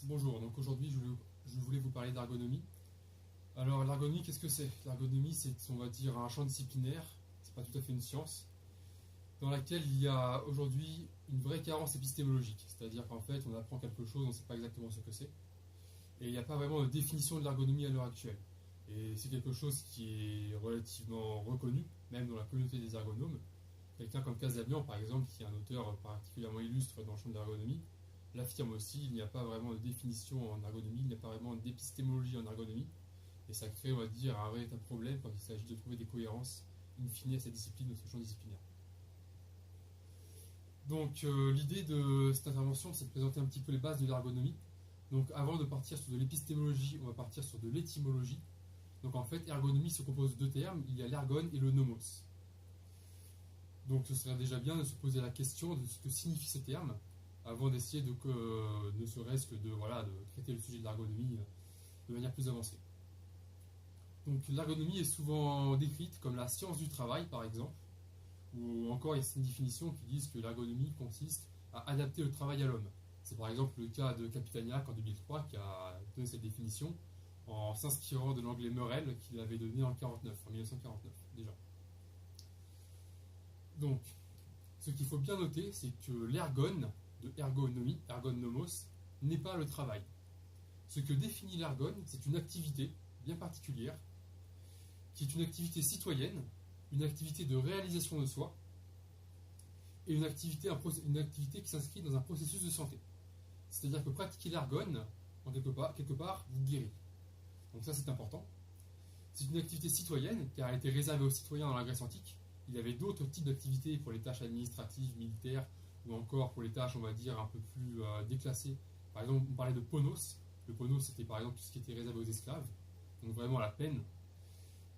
Bonjour, donc aujourd'hui je voulais vous parler d'ergonomie. Alors l'ergonomie, qu'est-ce que c'est? L'ergonomie, c'est, on va dire, un champ disciplinaire, c'est pas tout à fait une science, dans laquelle il y a aujourd'hui une vraie carence épistémologique. C'est-à-dire qu'en fait, on apprend quelque chose, on ne sait pas exactement ce que c'est, et il n'y a pas vraiment de définition de l'ergonomie à l'heure actuelle. Et c'est quelque chose qui est relativement reconnu, même dans la communauté des ergonomes. Quelqu'un comme Casablanc, par exemple, qui est un auteur particulièrement illustre dans le champ de l'ergonomie, l'affirme aussi, il n'y a pas vraiment de définition en ergonomie, il n'y a pas vraiment d'épistémologie en ergonomie, et ça crée, on va dire, un véritable problème quand il s'agit de trouver des cohérences in fine à cette discipline, de ce champ disciplinaire. Donc l'idée de cette intervention, c'est de présenter un petit peu les bases de l'ergonomie. Donc avant de partir sur de l'épistémologie, on va partir sur de l'étymologie. Donc en fait, ergonomie se compose de deux termes, il y a l'ergone et le nomos. Donc ce serait déjà bien de se poser la question de ce que signifient ces termes avant d'essayer de, ne serait-ce que de, voilà, de traiter le sujet de l'ergonomie de manière plus avancée. Donc l'ergonomie est souvent décrite comme la science du travail, par exemple, ou encore il y a certaines définitions qui disent que l'ergonomie consiste à adapter le travail à l'homme. C'est par exemple le cas de Capitagnac en 2003 qui a donné cette définition en s'inspirant de l'anglais Morel qu'il avait donné en 1949 déjà. Donc, ce qu'il faut bien noter, c'est que l'ergone, de ergonomie, ergonomos, n'est pas le travail. Ce que définit l'ergone, c'est une activité bien particulière, qui est une activité citoyenne, une activité de réalisation de soi, et une activité qui s'inscrit dans un processus de santé. C'est-à-dire que pratiquer l'ergone, en quelque part, vous guérit. Donc ça, c'est important. C'est une activité citoyenne, car elle était réservée aux citoyens dans la Grèce antique. Il y avait d'autres types d'activités pour les tâches administratives, militaires, ou encore pour les tâches, on va dire, un peu plus déclassées. Par exemple, on parlait de ponos. Le ponos, c'était par exemple tout ce qui était réservé aux esclaves, donc vraiment la peine.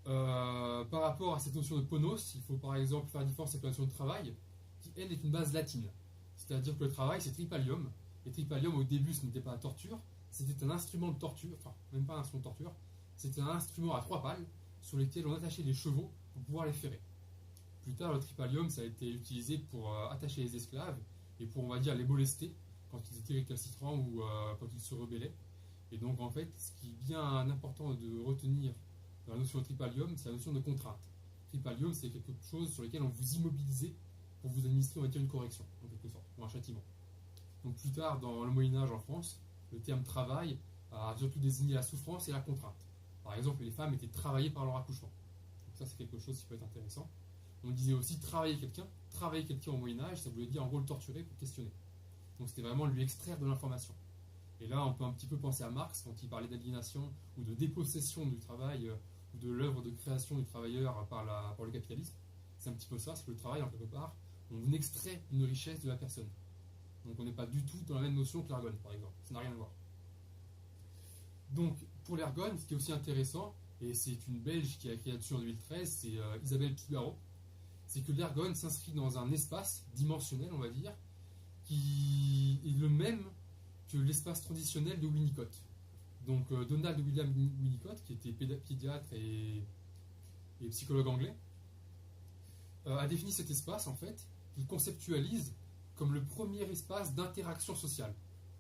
Par rapport à cette notion de ponos, il faut par exemple faire la différence avec la notion de travail, qui elle est une base latine. C'est-à-dire que le travail, c'est tripalium. Et tripalium, au début, ce n'était pas la torture, c'était un instrument de torture, enfin, même pas un instrument de torture, c'était un instrument à trois pales sur lesquels on attachait les chevaux pour pouvoir les ferrer. Plus tard, le tripalium, ça a été utilisé pour attacher les esclaves et pour, on va dire, les molester quand ils étaient récalcitrants ou quand ils se rebellaient. Et donc, en fait, ce qui est bien important de retenir dans la notion de tripalium, c'est la notion de contrainte. Tripalium, c'est quelque chose sur lequel on vous immobilisait pour vous administrer, on va dire, une correction, en quelque sorte, ou un châtiment. Donc, plus tard, dans le Moyen-Âge en France, le terme travail a surtout désigné la souffrance et la contrainte. Par exemple, les femmes étaient travaillées par leur accouchement. Donc, ça, c'est quelque chose qui peut être intéressant. On disait aussi travailler quelqu'un. Travailler quelqu'un au Moyen-Âge, ça voulait dire en gros le torturer pour questionner. Donc, c'était vraiment lui extraire de l'information. Et là, on peut un petit peu penser à Marx quand il parlait d'aliénation ou de dépossession du travail ou de l'œuvre de création du travailleur par le capitalisme. C'est un petit peu ça, c'est que le travail, en quelque part, on extrait une richesse de la personne. Donc on n'est pas du tout dans la même notion que l'ergone, par exemple. Ça n'a rien à voir. Donc, pour l'ergone, ce qui est aussi intéressant, et c'est une Belge qui a écrit là-dessus en 2013, c'est Isabelle Pigaro, c'est que l'ergone s'inscrit dans un espace dimensionnel, on va dire, qui est le même que l'espace transitionnel de Winnicott. Donc Donald William Winnicott, qui était pédiatre et psychologue anglais, a défini cet espace, en fait, qu'il conceptualise comme le premier espace d'interaction sociale.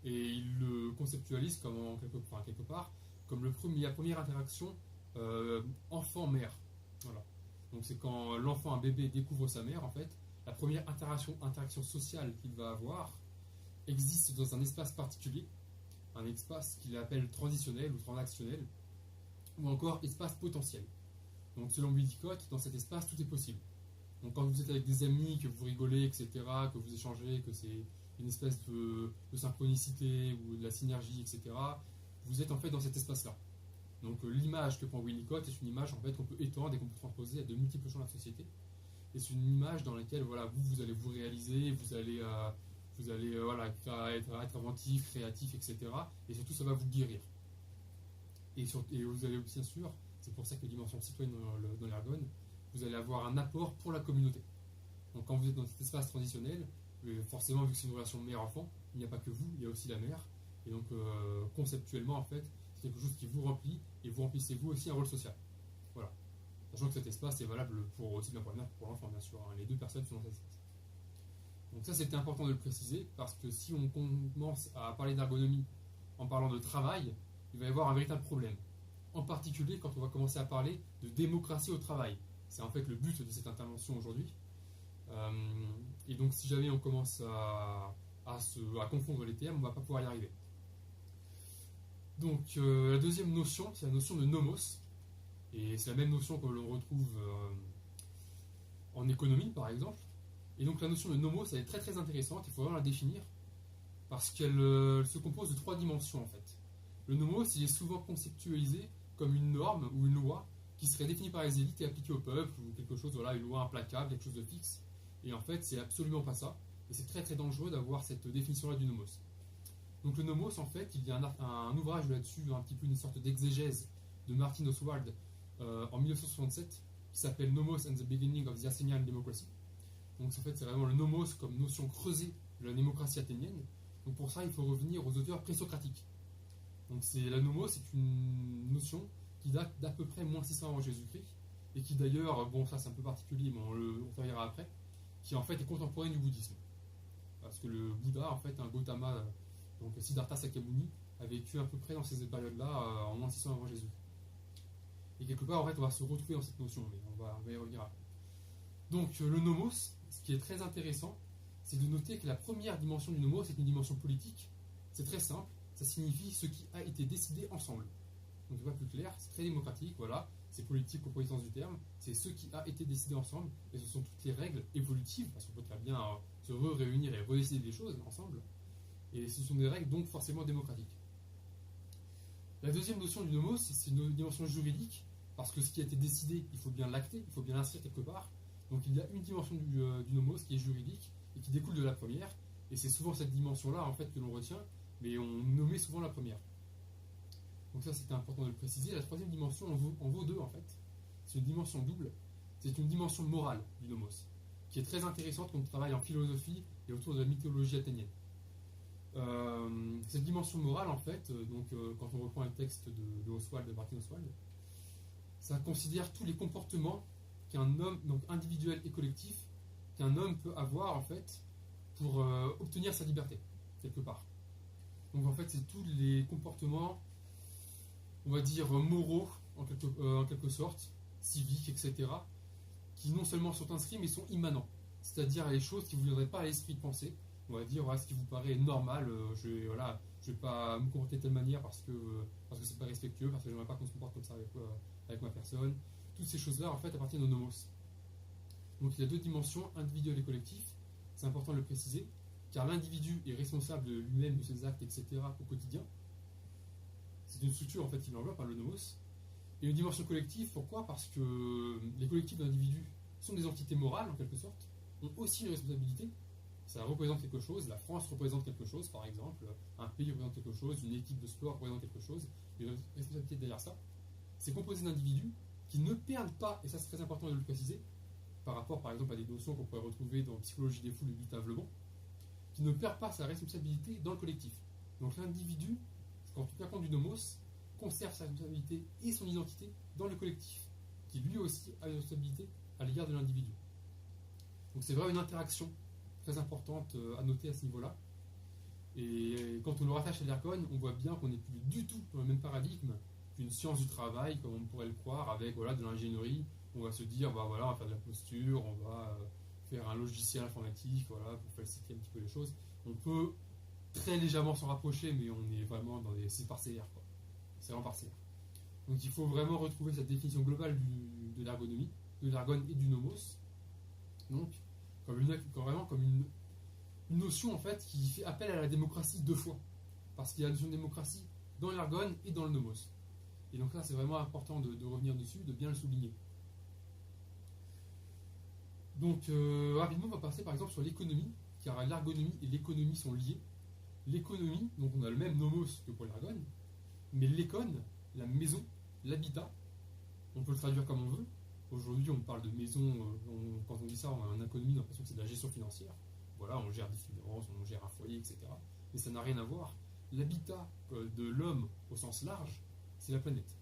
Et il le conceptualise comme, quelque part, comme la première interaction enfant-mère. Voilà. Donc c'est quand l'enfant, un bébé, découvre sa mère, en fait, la première interaction sociale qu'il va avoir existe dans un espace particulier, un espace qu'il appelle transitionnel ou transactionnel, ou encore espace potentiel. Donc selon Winnicott, dans cet espace, tout est possible. Donc quand vous êtes avec des amis, que vous rigolez, etc., que vous échangez, que c'est une espèce de synchronicité ou de la synergie, etc., vous êtes en fait dans cet espace-là. Donc l'image que prend Winnicott est une image en fait qu'on peut étendre et qu'on peut transposer à de multiples champs de la société. Et c'est une image dans laquelle voilà, vous allez vous réaliser, vous allez voilà, être inventif, créatif, etc. Et surtout, ça va vous guérir. Et vous allez bien sûr, c'est pour ça que dimension citoyenne dans l'ergone, vous allez avoir un apport pour la communauté. Donc quand vous êtes dans cet espace transitionnel, forcément, vu que c'est une relation mère-enfant, il n'y a pas que vous, il y a aussi la mère. Et donc, conceptuellement, en fait, c'est quelque chose qui vous remplit, et vous remplissez vous aussi un rôle social. Voilà. Sachant que cet espace est valable pour aussi bien pour la mère que pour l'enfant, bien sûr. Hein. Les deux personnes sont dans cet espace. Donc ça, c'était important de le préciser, parce que si on commence à parler d'ergonomie en parlant de travail, il va y avoir un véritable problème. En particulier quand on va commencer à parler de démocratie au travail. C'est en fait le but de cette intervention aujourd'hui. Et donc si jamais on commence à confondre les termes, on ne va pas pouvoir y arriver. Donc la deuxième notion, c'est la notion de nomos. Et c'est la même notion que l'on retrouve en économie par exemple. Et donc la notion de nomos, elle est très très intéressante, il faut vraiment la définir, parce qu'elle se compose de 3 dimensions en fait. Le nomos, il est souvent conceptualisé comme une norme ou une loi qui serait définie par les élites et appliquée au peuple, ou quelque chose, voilà, une loi implacable, quelque chose de fixe. Et en fait, c'est absolument pas ça. Et c'est très très dangereux d'avoir cette définition-là du nomos. Donc le nomos, en fait, il y a un ouvrage là-dessus, un petit peu une sorte d'exégèse de Martin Oswald en 1967, qui s'appelle Nomos and the Beginning of the Athenian Democracy. Donc en fait, c'est vraiment le nomos comme notion creusée de la démocratie athénienne. Donc pour ça, il faut revenir aux auteurs présocratiques. Donc la nomos, c'est une notion qui date d'à peu près moins 600 avant Jésus-Christ, et qui d'ailleurs, bon ça c'est un peu particulier, mais on le verra après, qui en fait est contemporaine du bouddhisme. Parce que le Bouddha, en fait, un Gautama, donc Siddhartha Sakyamuni, a vécu à peu près dans ces périodes-là, en moins 600 avant Jésus. Et quelque part, en fait, on va se retrouver dans cette notion, mais on va y revenir après. Donc le nomos, ce qui est très intéressant, c'est de noter que la première dimension du nomos, c'est une dimension politique. C'est très simple, ça signifie ce qui a été décidé ensemble. Donc c'est pas plus clair, c'est très démocratique, voilà, c'est politique au premier sens du terme, c'est ce qui a été décidé ensemble, et ce sont toutes les règles évolutives, parce qu'on peut très bien se réunir et redécider des choses ensemble, et ce sont des règles donc forcément démocratiques. La deuxième notion du nomos, c'est une dimension juridique, parce que ce qui a été décidé, il faut bien l'acter, il faut bien l'inscrire quelque part. Donc il y a une dimension du nomos qui est juridique, et qui découle de la première, et c'est souvent cette dimension-là en fait que l'on retient, mais on nommait souvent la première. Donc ça c'était important de le préciser. La troisième dimension en vaut 2 en fait. C'est une dimension double. C'est une dimension morale du nomos, qui est très intéressante quand on travaille en philosophie et autour de la mythologie athénienne. Cette dimension morale en fait, quand on reprend un texte de Oswald, de Martin Oswald, ça considère tous les comportements qu'un homme, donc individuel et collectif, qu'un homme peut avoir en fait pour obtenir sa liberté, quelque part. Donc en fait c'est tous les comportements, on va dire moraux en quelque sorte, civiques, etc., qui non seulement sont inscrits mais sont immanents, c'est-à-dire les choses qui ne vous viendraient pas à l'esprit de penser. On va dire ce qui vous paraît normal, je vais pas me comporter de telle manière parce que c'est pas respectueux, parce que j'aimerais pas qu'on se comporte comme ça avec ma personne. Toutes ces choses-là en fait appartiennent au nomos. Donc il y a 2 dimensions, individuelle et collectif, c'est important de le préciser, car l'individu est responsable de lui-même, de ses actes, etc. au quotidien. C'est une structure en fait qui l'enveloppe, le nomos. Et une dimension collective, pourquoi ? Parce que les collectifs d'individus sont des entités morales en quelque sorte, ont aussi une responsabilité. Ça représente quelque chose, la France représente quelque chose par exemple, un pays représente quelque chose, une équipe de sport représente quelque chose, il y a une responsabilité derrière ça. C'est composé d'individus qui ne perdent pas, et ça c'est très important de le préciser, par rapport par exemple à des notions qu'on pourrait retrouver dans Psychologie des foules et Gustave Le Bon, qui ne perd pas sa responsabilité dans le collectif. Donc l'individu, en tout cas compte du nomos, conserve sa responsabilité et son identité dans le collectif, qui lui aussi a une responsabilité à l'égard de l'individu. Donc c'est vraiment une interaction très importante à noter à ce niveau-là. Et quand on le rattache à l'ergon, on voit bien qu'on n'est plus du tout dans le même paradigme qu'une science du travail, comme on pourrait le croire, avec de l'ingénierie. On va se dire, on va faire de la posture, on va faire un logiciel informatique, pour falsifier un petit peu les choses. On peut très légèrement s'en rapprocher, mais on est vraiment dans c'est parcellaire, quoi. C'est vraiment parcellaire. Donc il faut vraiment retrouver cette définition globale de l'ergonomie, de l'ergon et du nomos. Donc, vraiment comme une notion en fait qui fait appel à la démocratie 2 fois. Parce qu'il y a la notion de démocratie dans l'ergon et dans le nomos. Et donc là c'est vraiment important de revenir dessus, de bien le souligner. Donc rapidement on va passer par exemple sur l'économie, car l'ergonomie et l'économie sont liés. L'économie, donc on a le même nomos que pour l'ergon, mais l'écon, la maison, l'habitat, on peut le traduire comme on veut. Aujourd'hui, on parle de maison, quand on dit ça, on a en économie l'impression que c'est de la gestion financière. Voilà, on gère des finances, on gère un foyer, etc. Mais ça n'a rien à voir. L'habitat de l'homme au sens large, c'est la planète.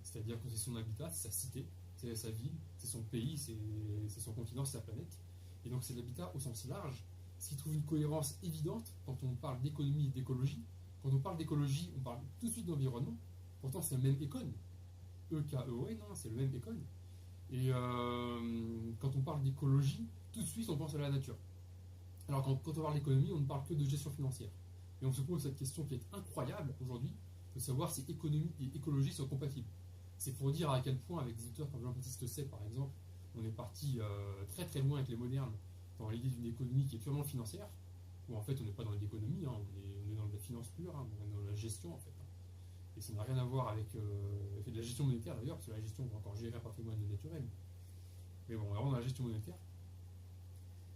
C'est-à-dire que c'est son habitat, c'est sa cité, c'est sa ville, c'est son pays, c'est son continent, c'est sa planète. Et donc c'est l'habitat au sens large, ce qui trouve une cohérence évidente quand on parle d'économie et d'écologie, Quand on parle d'écologie, on parle tout de suite d'environnement. Pourtant, c'est le même écon. E-K-E-O-N, hein, c'est le même écon. Et quand on parle d'écologie, tout de suite, on pense à la nature. Alors, quand on parle d'économie, on ne parle que de gestion financière. Et on se pose cette question qui est incroyable aujourd'hui, de savoir si économie et écologie sont compatibles. C'est pour dire à quel point, avec des auteurs comme Jean-Baptiste Say, par exemple, on est parti très très loin avec les modernes dans l'idée d'une économie qui est purement financière, où en fait on n'est pas dans l'économie, hein, on est dans la finance pure, hein, on est dans la gestion en fait. Et ça n'a rien à voir avec de la gestion monétaire d'ailleurs, parce que la gestion, on va encore gérer un patrimoine naturel. Mais bon, on est vraiment dans la gestion monétaire.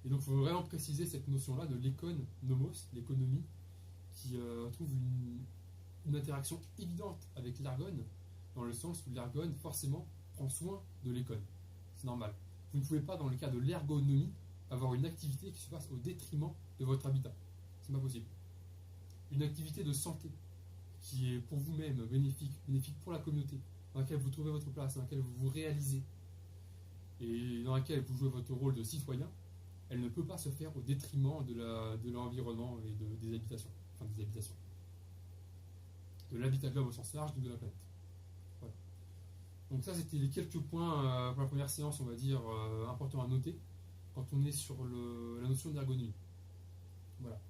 Et donc il faut vraiment préciser cette notion-là de l'économos, l'économie, qui trouve une interaction évidente avec l'ergone, dans le sens où l'ergone, forcément, prend soin de l'écone. C'est normal. Vous ne pouvez pas, dans le cas de l'ergonomie, avoir une activité qui se fasse au détriment de votre habitat. C'est pas possible. Une activité de santé, qui est pour vous-même bénéfique pour la communauté, dans laquelle vous trouvez votre place, dans laquelle vous vous réalisez, et dans laquelle vous jouez votre rôle de citoyen, elle ne peut pas se faire au détriment de l'environnement et des habitations. Enfin, des habitations. De l'habitat globe au sens large, de la planète. Voilà. Donc ça, c'était les quelques points pour la première séance, on va dire, importants à noter quand on est sur la notion d'ergonomie. Voilà.